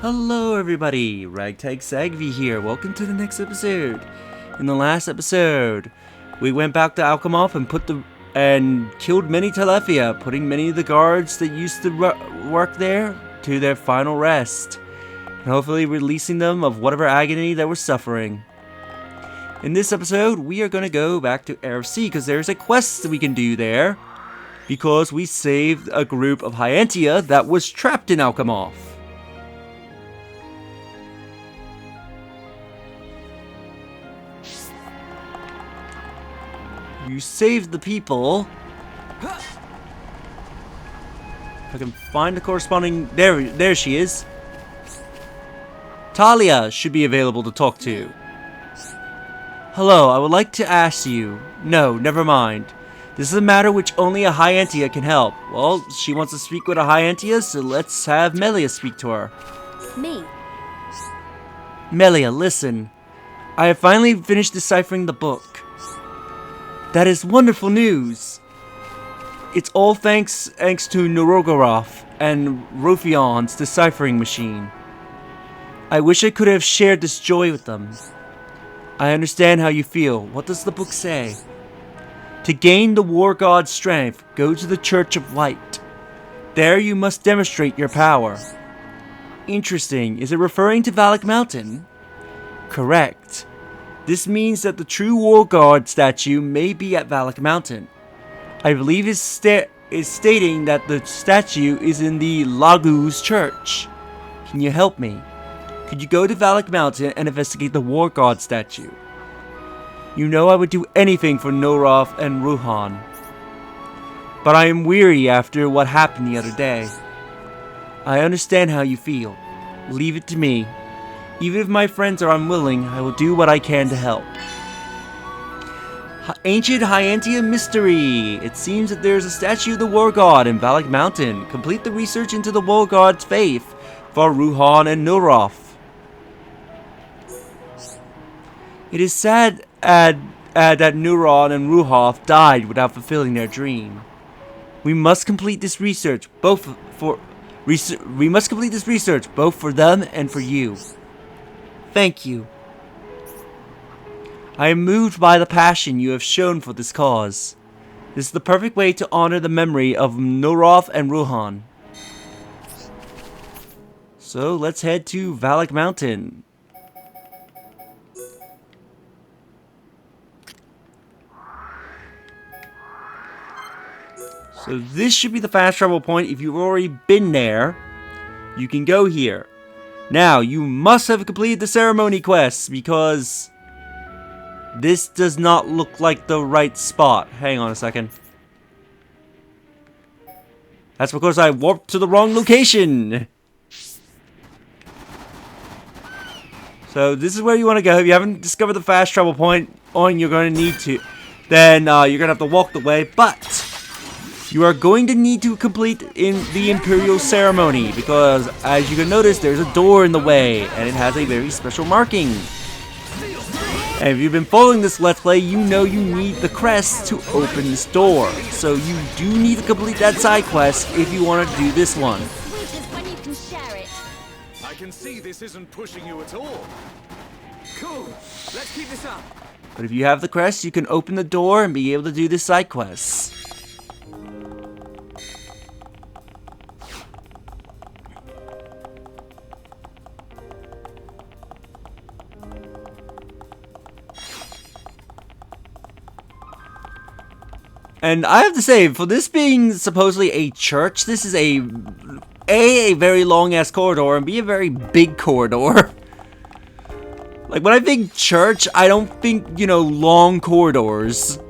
Hello everybody, Ragtag Sagvi here. Welcome to the next episode. In the last episode, we went back to Alchemoth and killed many Telethia, putting many of the guards that used to work there to their final rest, and hopefully releasing them of whatever agony they were suffering. In this episode, we are going to go back to RFC because there's a quest that we can do there, because we saved a group of Entia that was trapped in Alchemoth. You saved the people. If I can find the corresponding... There she is. Talia should be available to talk to. Hello, I would like to ask you... No, never mind. This is a matter which only a Entia can help. Well, she wants to speak with a Entia, so let's have Melia speak to her. Me? Melia, listen. I have finally finished deciphering the book. That is wonderful news! It's all thanks to Norogoroth and Rufion's deciphering machine. I wish I could have shared this joy with them. I understand how you feel. What does the book say? To gain the wargod's strength, go to the Church of Light. There you must demonstrate your power. Interesting. Is it referring to Valak Mountain? Correct. This means that the true wargod statue may be at Valak Mountain. I believe is stating that the statue is in the Laguz Church. Can you help me? Could you go to Valak Mountain and investigate the wargod statue? You know I would do anything for Noroth and Ruhan. But I am weary after what happened the other day. I understand how you feel. Leave it to me. Even if my friends are unwilling, I will do what I can to help. Ancient Entia Mystery! It seems that there is a statue of the wargod in Valak Mountain. Complete the research into the wargod's faith for Ruhan and Noroth. It is sad that Nuron and Ruhoth died without fulfilling their dream. We must complete this research both for them and for you. Thank you. I am moved by the passion you have shown for this cause. This is the perfect way to honor the memory of Noroth and Ruhan. So let's head to Valak Mountain. So this should be the fast travel point. If you've already been there, you can go here. Now, you must have completed the ceremony quests, because this does not look like the right spot. Hang on a second. That's because I warped to the wrong location. So, this is where you want to go. If you haven't discovered the fast travel point, you're going to need to. Then, you're going to have to walk the way, but you are going to need to complete the Imperial Ceremony, because as you can notice, there's a door in the way, and it has a very special marking. And if you've been following this Let's Play, you know you need the crest to open this door. So you do need to complete that side quest if you want to do this one. I can see this isn't pushing you at all. Cool. Let's keep this up. But if you have the crest, you can open the door and be able to do this side quest. And I have to say, for this being supposedly a church, this is a very long-ass corridor, and B, a very big corridor. Like, when I think church, I don't think, you know, long corridors.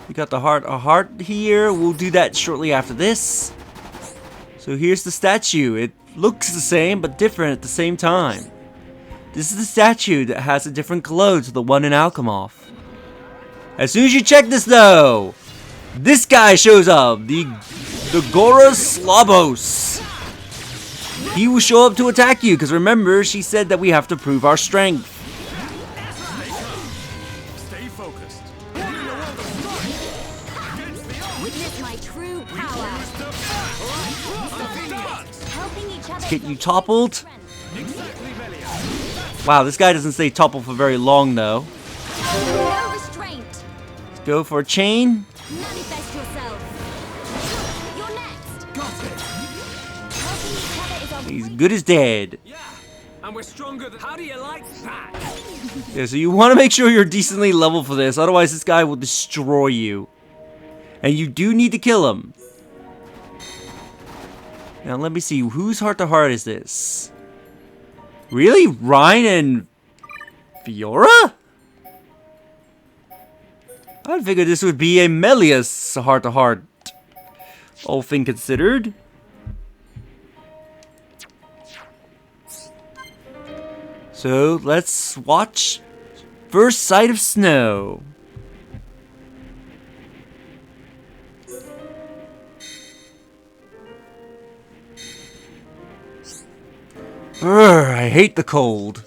We got a heart here. We'll do that shortly after this. So here's the statue. It looks the same, but different at the same time. This is the statue that has a different glow to the one in Alchemoth. As soon as you check this though, this guy shows up, the Goros Slobos. He will show up to attack you, because remember, she said that we have to prove our strength. Stay focused. Witness my true power. Helping each other. Get you toppled. Wow, this guy doesn't stay toppled for very long though. No restraint. Let's go for a chain. Manifest yourself. You're next. Got it. Helping each other is our He's good as dead. Yeah, and we're stronger than. How do you like that? Yeah, so you want to make sure you're decently level for this, otherwise this guy will destroy you. And you do need to kill him. Now let me see, whose heart to heart is this? Really? Ryan and Fiora? I figured this would be a Melius heart to heart. All thing considered. So let's watch First Sight of Snow. Brr, I hate the cold.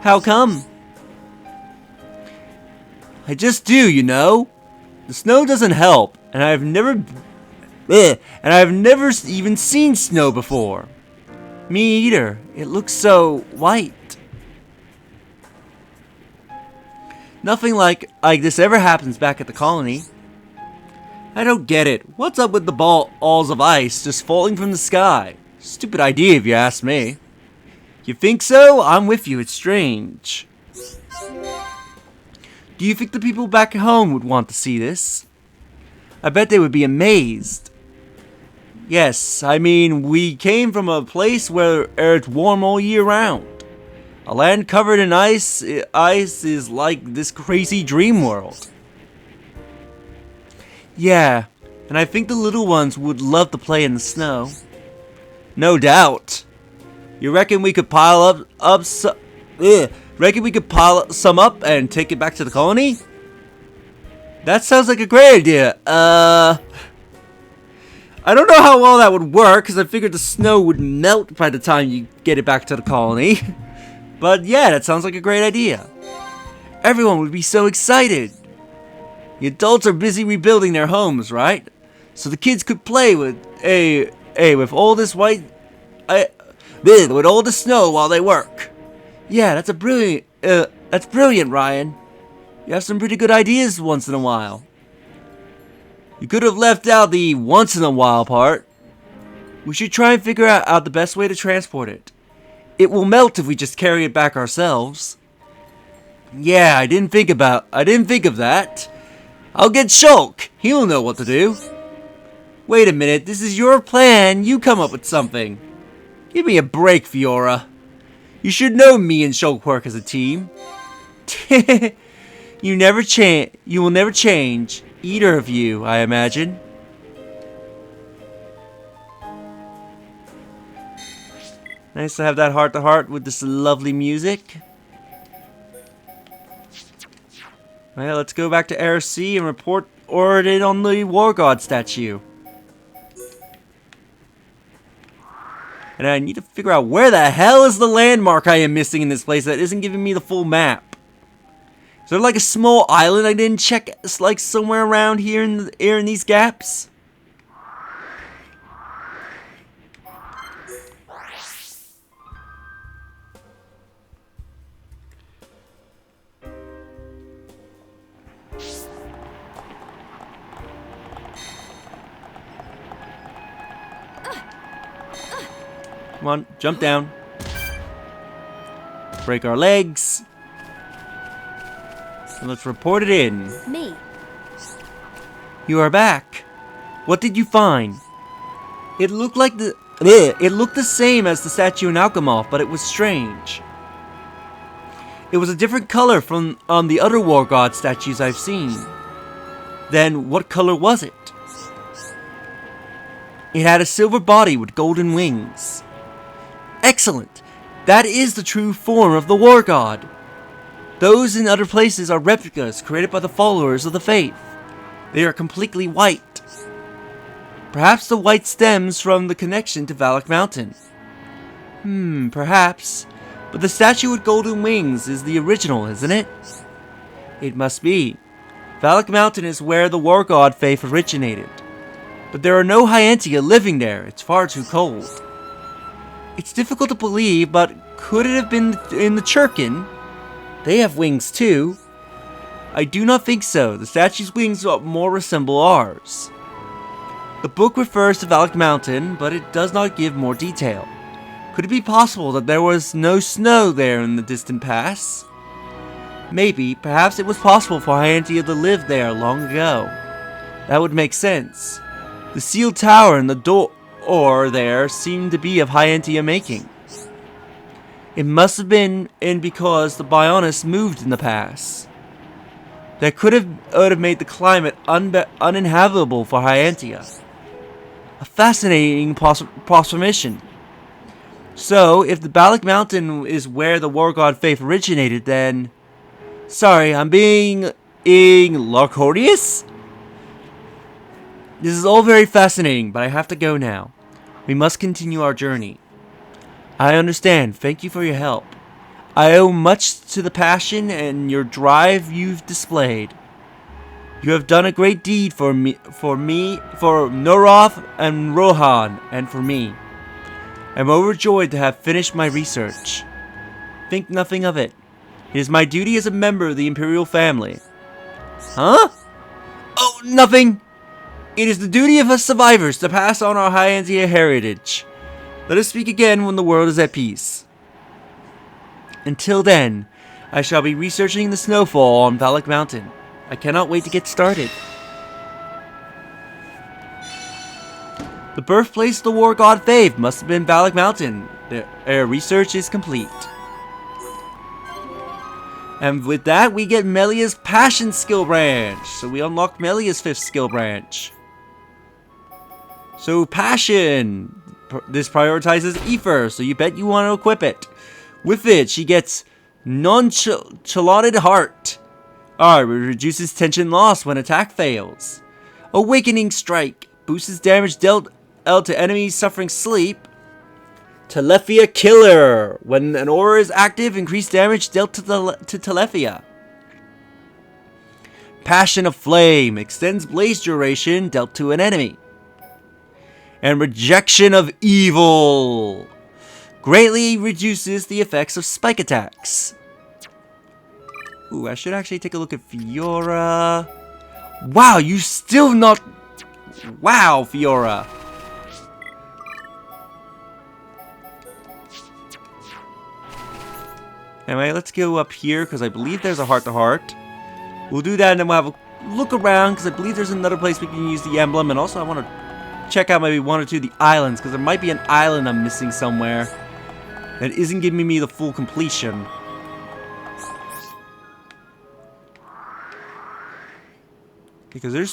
How come? I just do, you know. The snow doesn't help, and I've never even seen snow before. Me either. It looks so white. Nothing like this ever happens back at the colony. I don't get it. What's up with the balls of ice just falling from the sky? Stupid idea if you ask me. You think so? I'm with you. It's strange. Do you think the people back home would want to see this? I bet they would be amazed. Yes, I mean, we came from a place where it's warm all year round. A land covered in ice is like this crazy dream world. Yeah, and I think the little ones would love to play in the snow. No doubt. You reckon we could pile some up and take it back to the colony? That sounds like a great idea. I don't know how well that would work, because I figured the snow would melt by the time you get it back to the colony. But yeah, that sounds like a great idea. Everyone would be so excited. The adults are busy rebuilding their homes, right? So the kids could play with with all this with all the snow while they work. Yeah, that's brilliant, Ryan. You have some pretty good ideas once in a while. You could have left out the once in a while part. We should try and figure out the best way to transport it. It will melt if we just carry it back ourselves. Yeah, I didn't think of that. I'll get Shulk. He'll know what to do. Wait a minute, this is your plan. You come up with something. Give me a break, Fiora. You should know me and Shulk work as a team. You will never change. Either of you, I imagine. Nice to have that heart to heart with this lovely music. Well, let's go back to RC and report it on the wargod statue. And I need to figure out where the hell is the landmark I am missing in this place that isn't giving me the full map. Is there like a small island I didn't check? It's like somewhere around here in the air in these gaps? Come on, jump down. Break our legs. And let's report it in. Me. You are back. What did you find? It looked the same as the statue in Alchemoth, but it was strange. It was a different color from the other wargod statues I've seen. Then what color was it? It had a silver body with golden wings. Excellent! That is the true form of the wargod. Those in other places are replicas created by the followers of the faith. They are completely white. Perhaps the white stems from the connection to Valak Mountain. Perhaps. But the statue with golden wings is the original, isn't it? It must be. Valak Mountain is where the wargod faith originated. But there are no Entia living there. It's far too cold. It's difficult to believe, but could it have been in the Churkin? They have wings too. I do not think so. The statue's wings more resemble ours. The book refers to Valak Mountain, but it does not give more detail. Could it be possible that there was no snow there in the distant past? Maybe, perhaps it was possible for Entia to live there long ago. That would make sense. The sealed tower and the door there seem to be of Entia making. It must have been because the Bionis moved in the past. That would have made the climate uninhabitable for Entia. A fascinating proposition. So, if the Valak Mountain is where the wargod faith originated, then... Sorry, I'm being... laconious? This is all very fascinating, but I have to go now. We must continue our journey. I understand. Thank you for your help. I owe much to the passion and your drive you've displayed. You have done a great deed for Noroth and Rohan, and for me. I'm overjoyed to have finished my research. Think nothing of it. It is my duty as a member of the Imperial family. Huh? Oh, nothing! It is the duty of us survivors to pass on our Entia heritage. Let us speak again when the world is at peace. Until then, I shall be researching the snowfall on Valak Mountain. I cannot wait to get started. The birthplace of the wargod faith must have been Valak Mountain. Their research is complete. And with that, we get Melia's Passion skill branch. So we unlock Melia's 5th skill branch. So Passion. This prioritizes Ether, so you bet you want to equip it. With it, she gets Nonchalanted Heart. It reduces tension loss when attack fails. Awakening Strike. Boosts damage dealt to enemies suffering sleep. Telefia Killer. When an aura is active, increased damage dealt to Telefia. Passion of Flame. Extends blaze duration dealt to an enemy. And Rejection of Evil. Greatly reduces the effects of spike attacks. Ooh, I should actually take a look at Fiora. Wow, you still not... Wow, Fiora. Anyway, let's go up here, because I believe there's a heart-to-heart. We'll do that, and then we'll have a look around, because I believe there's another place we can use the emblem. And also, I want to check out maybe one or two of the islands, because there might be an island I'm missing somewhere that isn't giving me the full completion. Because there's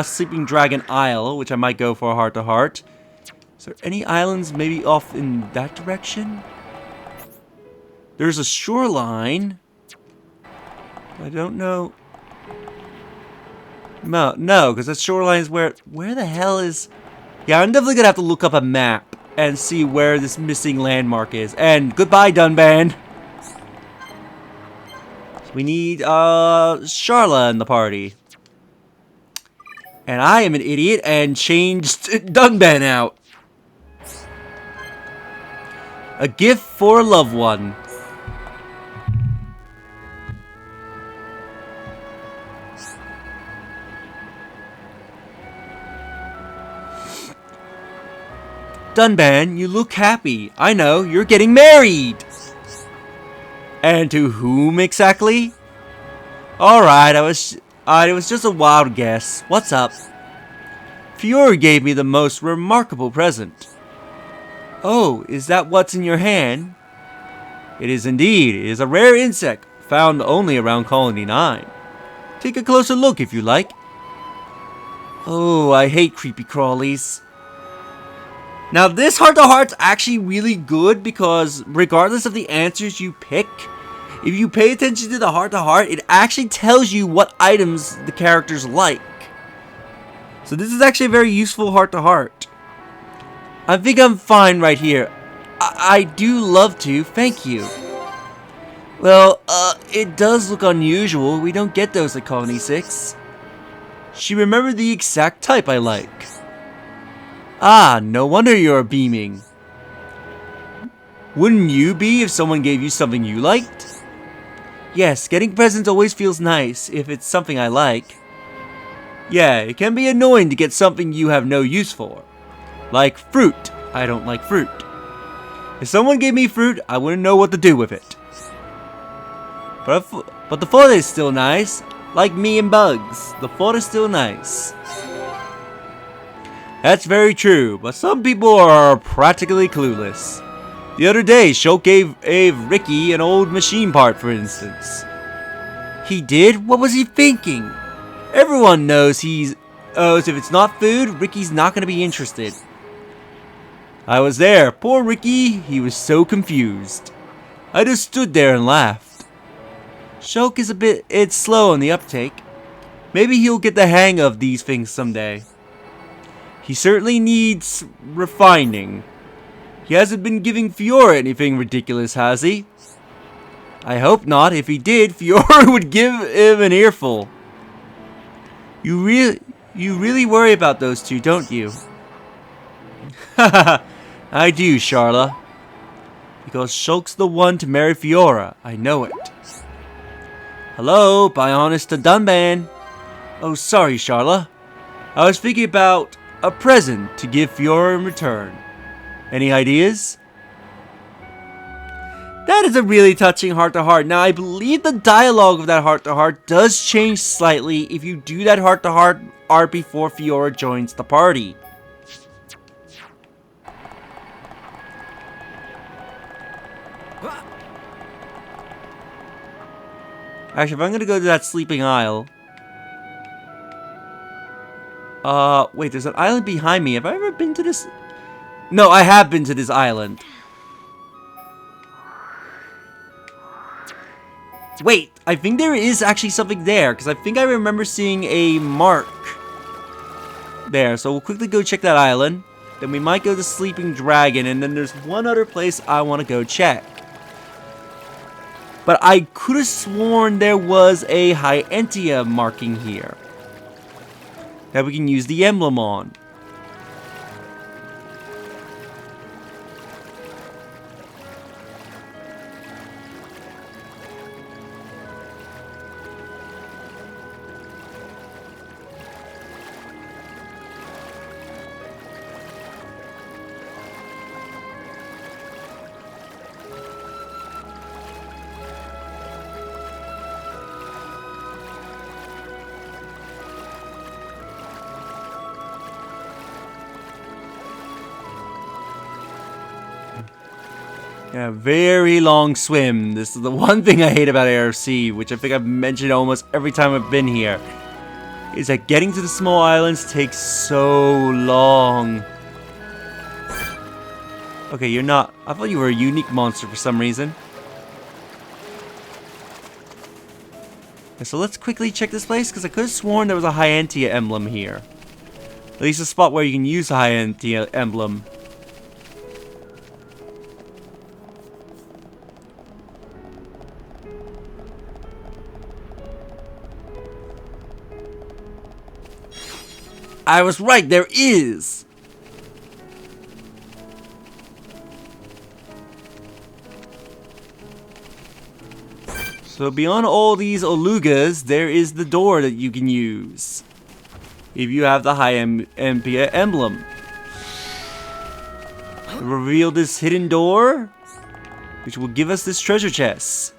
Sleeping Dragon Isle, which I might go for a heart-to-heart. Is there any islands maybe off in that direction? There's a shoreline. I don't know. No, because that shoreline is where the hell is... Yeah, I'm definitely going to have to look up a map and see where this missing landmark is. And goodbye, Dunban. So we need Sharla in the party. And I am an idiot and changed Dunban out. A gift for a loved one. Dunban, you look happy. I know, you're getting married. And to whom exactly? Alright, it was just a wild guess. What's up? Fiora gave me the most remarkable present. Oh, is that what's in your hand? It is indeed. It is a rare insect, found only around Colony 9. Take a closer look if you like. Oh, I hate creepy crawlies. Now, this heart-to-heart's actually really good because regardless of the answers you pick, If you pay attention to the heart-to-heart, it actually tells you what items the characters like. So this is actually a very useful heart-to-heart. I think I'm fine right here. I do love to, thank you. Well, it does look unusual. We don't get those at Colony 6. She remembered the exact type I like. Ah, no wonder you're beaming. Wouldn't you be if someone gave you something you liked? Yes, getting presents always feels nice if it's something I like. Yeah, it can be annoying to get something you have no use for. Like fruit. I don't like fruit. If someone gave me fruit, I wouldn't know what to do with it. But the thought is still nice. Like me and bugs, the thought is still nice. That's very true, but some people are practically clueless. The other day, Shulk gave Ricky an old machine part, for instance. He did? What was he thinking? Everyone knows if it's not food, Ricky's not going to be interested. I was there. Poor Ricky, he was so confused. I just stood there and laughed. Shulk is it's slow on the uptake. Maybe he'll get the hang of these things someday. He certainly needs refining. He hasn't been giving Fiora anything ridiculous, has he? I hope not. If he did, Fiora would give him an earful. You really worry about those two, don't you? Haha, I do, Charla. Because Shulk's the one to marry Fiora. I know it. Hello, Bionis to Dunban. Oh, sorry, Charla. I was thinking about a present to give Fiora in return. Any ideas? That is a really touching heart-to-heart. Now, I believe the dialogue of that heart-to-heart does change slightly if you do that heart-to-heart art before Fiora joins the party. Actually, if I'm gonna go to that sleeping isle... wait, there's an island behind me. Have I ever been to this? No, I have been to this island. Wait, I think there is actually something there, because I think I remember seeing a mark there. So we'll quickly go check that island. Then we might go to Sleeping Dragon, and then there's one other place I want to go check. But I could have sworn there was a Entia marking here that we can use the emblem on. Yeah, very long swim. This is the one thing I hate about ARC, which I think I've mentioned almost every time I've been here, is that getting to the small islands takes so long. Okay, you're not... I thought you were a unique monster for some reason. Okay, so let's quickly check this place, because I could have sworn there was a Entia emblem here. At least a spot where you can use the Entia emblem. I was right, there is! So beyond all these Olugas, there is the door that you can use. If you have the Entia emblem. Reveal this hidden door, which will give us this treasure chest.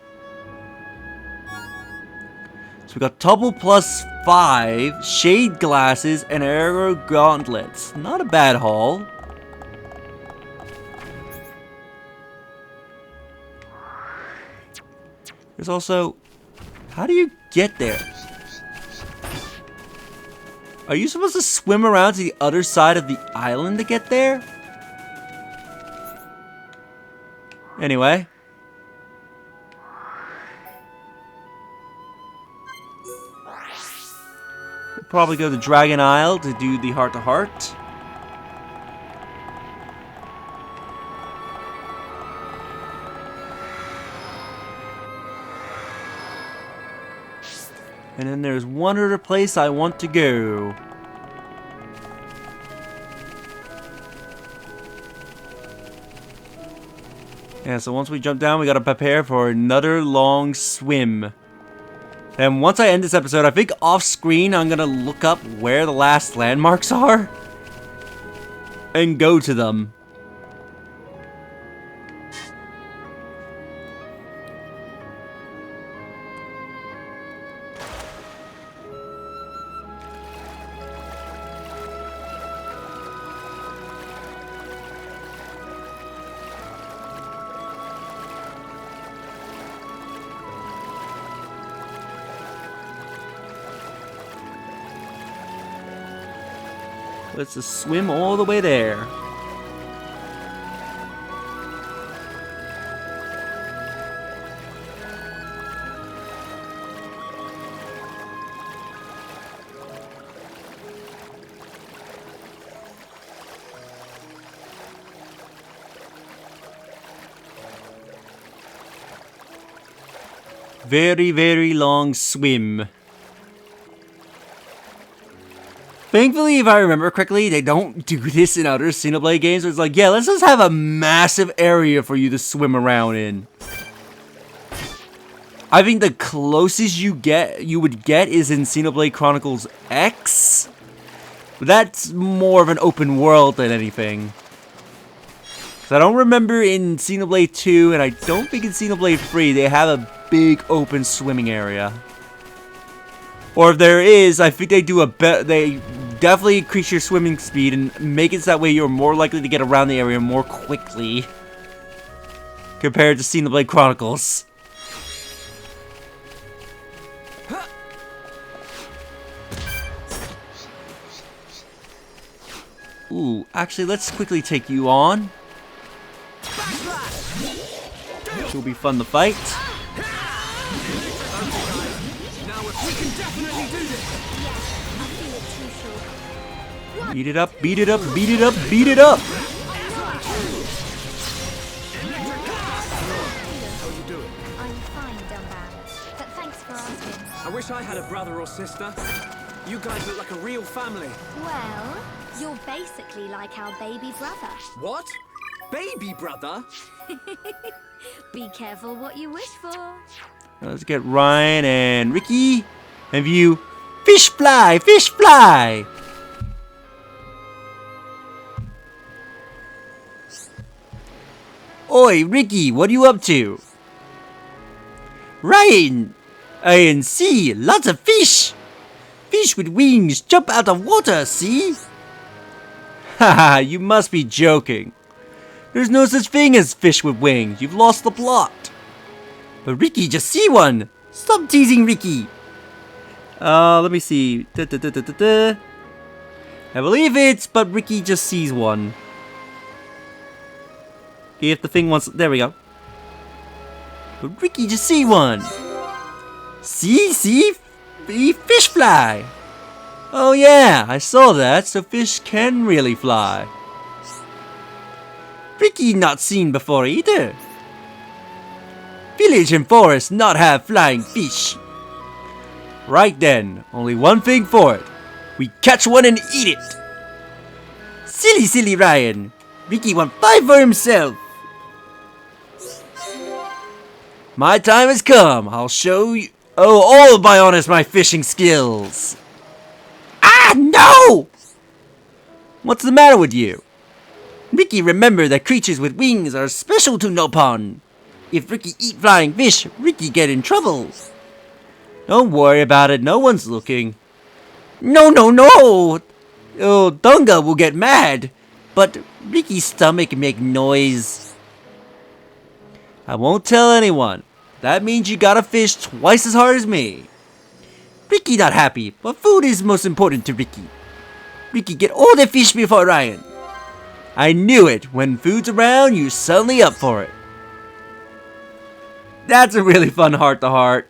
So we got Double +5, Shade Glasses, and Arrow Gauntlets. Not a bad haul. There's also... How do you get there? Are you supposed to swim around to the other side of the island to get there? Probably go to Dragon Isle to do the heart-to-heart. And then there's one other place I want to go. Yeah, so once we jump down, we gotta prepare for another long swim. And once I end this episode, I think off screen, I'm gonna look up where the last landmarks are. And go to them. Let's just swim all the way there. Very, very long swim. Thankfully, if I remember correctly, they don't do this in other Xenoblade games. Where it's like, yeah, let's just have a massive area for you to swim around in. I think the closest you would get is in Xenoblade Chronicles X. But that's more of an open world than anything. Because I don't remember in Xenoblade 2, and I don't think in Xenoblade 3, they have a big open swimming area. Or if there is, I think they do they definitely increase your swimming speed and make it so that way you're more likely to get around the area more quickly. Compared to Xenoblade Chronicles. Ooh, actually, let's quickly take you on. Which will be fun to fight. Beat it up, beat it up, beat it up, beat it up! How you doing? I'm fine, dumbbell. But thanks for asking. I wish I had a brother or sister. You guys look like a real family. Well, you're basically like our baby brother. What? Baby brother? Be careful what you wish for. Let's get Ryan and Ricky. And view. Fish fly! Fish fly! Oi, Ricky, what are you up to? Ryan! I can see lots of fish! Fish with wings jump out of water, see? Haha, you must be joking. There's no such thing as fish with wings. You've lost the plot. But Ricky just see one. Stop teasing Ricky. Let me see. I believe it's, but Ricky just sees one. If the thing wants, there we go. But Ricky just see one. See, fish fly. Oh yeah, I saw that. So fish can really fly. Ricky not seen before either. Village and forest not have flying fish. Right then, only one thing for it. We catch one and eat it. Silly Ryan. Ricky want fight for himself. My time has come. I'll show you all of my fishing skills. Ah, no! What's the matter with you? Ricky, remember that creatures with wings are special to Nopon. If Ricky eat flying fish, Ricky get in trouble. Don't worry about it, no one's looking. No! Oh, Dunga will get mad. But Ricky's stomach make noise. I won't tell anyone. That means you gotta fish twice as hard as me. Ricky not happy, but food is most important to Ricky. Ricky get all the fish before Ryan. I knew it. When food's around, you're suddenly up for it. That's a really fun heart-to-heart.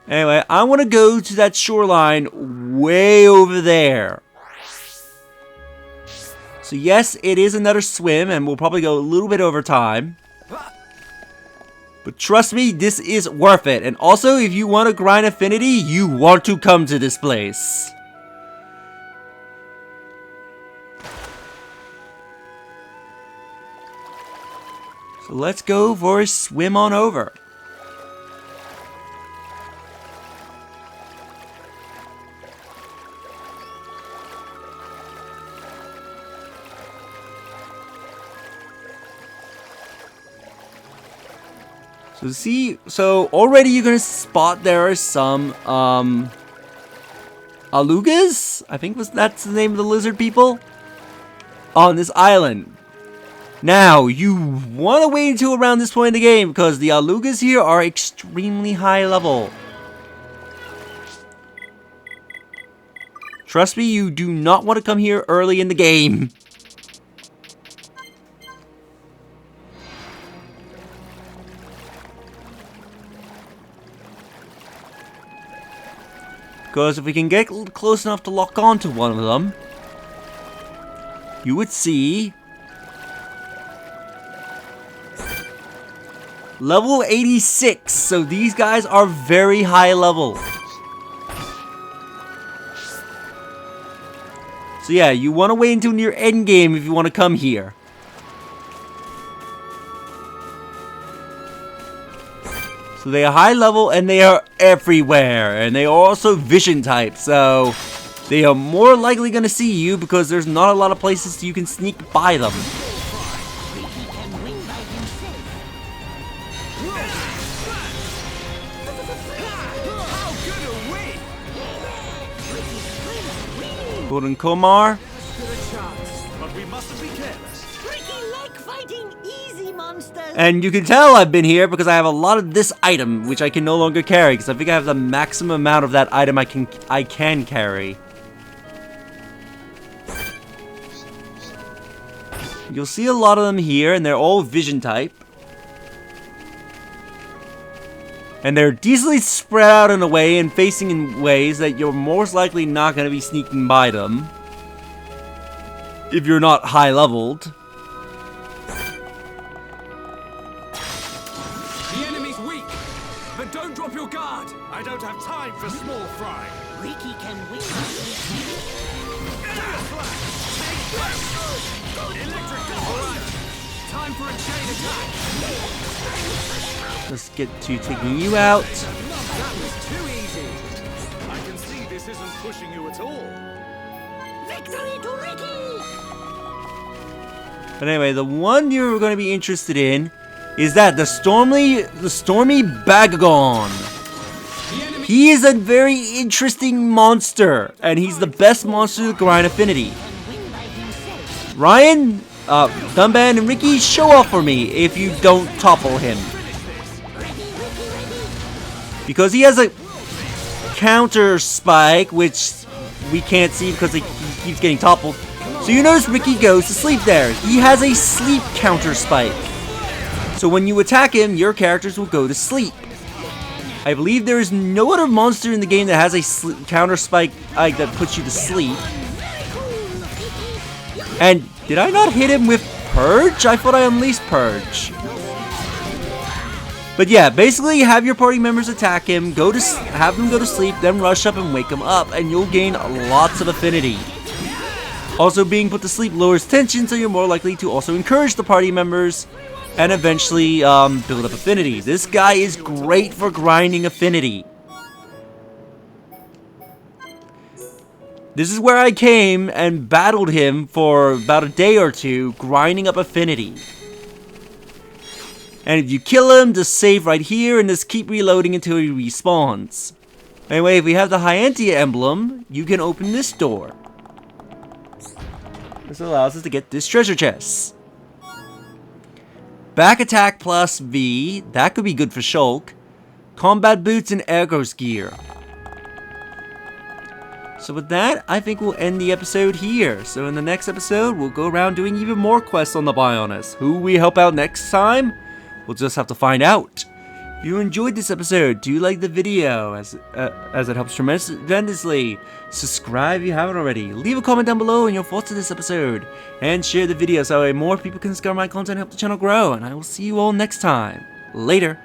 Anyway, I want to go to that shoreline way over there. So yes, it is another swim, and we'll probably go a little bit over time. But trust me, this is worth it. And also, if you want to grind affinity, you want to come to this place. So let's go for a swim on over. So see, so already you're gonna spot there are some alugas, I think that's the name of the lizard people, on this island. Now you want to wait until around this point in the game because the alugas here are extremely high level. Trust me, you do not want to come here early in the game. Because if we can get close enough to lock onto one of them, you would see level 86. So these guys are very high level. So yeah, you want to wait until near end game if you want to come here. So they are high level and they are everywhere, and they are also vision type, so they are more likely going to see you because there's not a lot of places you can sneak by them. Golden Komar. But we mustn't be careless. And you can tell I've been here because I have a lot of this item, which I can no longer carry, because I think I have the maximum amount of that item I can carry. You'll see a lot of them here, and they're all vision type. And they're decently spread out in a way and facing in ways that you're most likely not going to be sneaking by them if you're not high leveled. But don't drop your guard! I don't have time for small fry! Ricky can win. Electric alright! Time for a chain attack! Let's get to taking you out. That was too easy! I can see this isn't pushing you at all! Victory to Ricky! But anyway, the one you're going to be interested in is that the stormy Bagagon. He is a very interesting monster, and he's the best monster to grind affinity. Ryan, Dunban, and Ricky, show off for me if you don't topple him. Because he has a counter spike, which we can't see because he keeps getting toppled. So you notice Ricky goes to sleep there. He has a sleep counter spike. So when you attack him, your characters will go to sleep. I believe there is no other monster in the game that has a counter spike that puts you to sleep. And did I not hit him with Purge? I thought I unleashed Purge. But yeah, basically have your party members attack him, have them go to sleep, then rush up and wake him up, and you'll gain lots of affinity. Also, being put to sleep lowers tension, so you're more likely to also encourage the party members and eventually build up affinity. This guy is great for grinding affinity. This is where I came and battled him for about a day or two, grinding up affinity. And if you kill him, just save right here and just keep reloading until he respawns. Anyway, if we have the Entia emblem, you can open this door. This allows us to get this treasure chest. Back attack plus V, that could be good for Shulk. Combat boots and Ergos gear. So with that, I think we'll end the episode here. So in the next episode, we'll go around doing even more quests on the Bionis. Who we help out next time? We'll just have to find out. If you enjoyed this episode, do like the video as it helps tremendously. Subscribe if you haven't already. Leave a comment down below on your thoughts of this episode. And share the video so that way more people can discover my content and help the channel grow. And I will see you all next time. Later.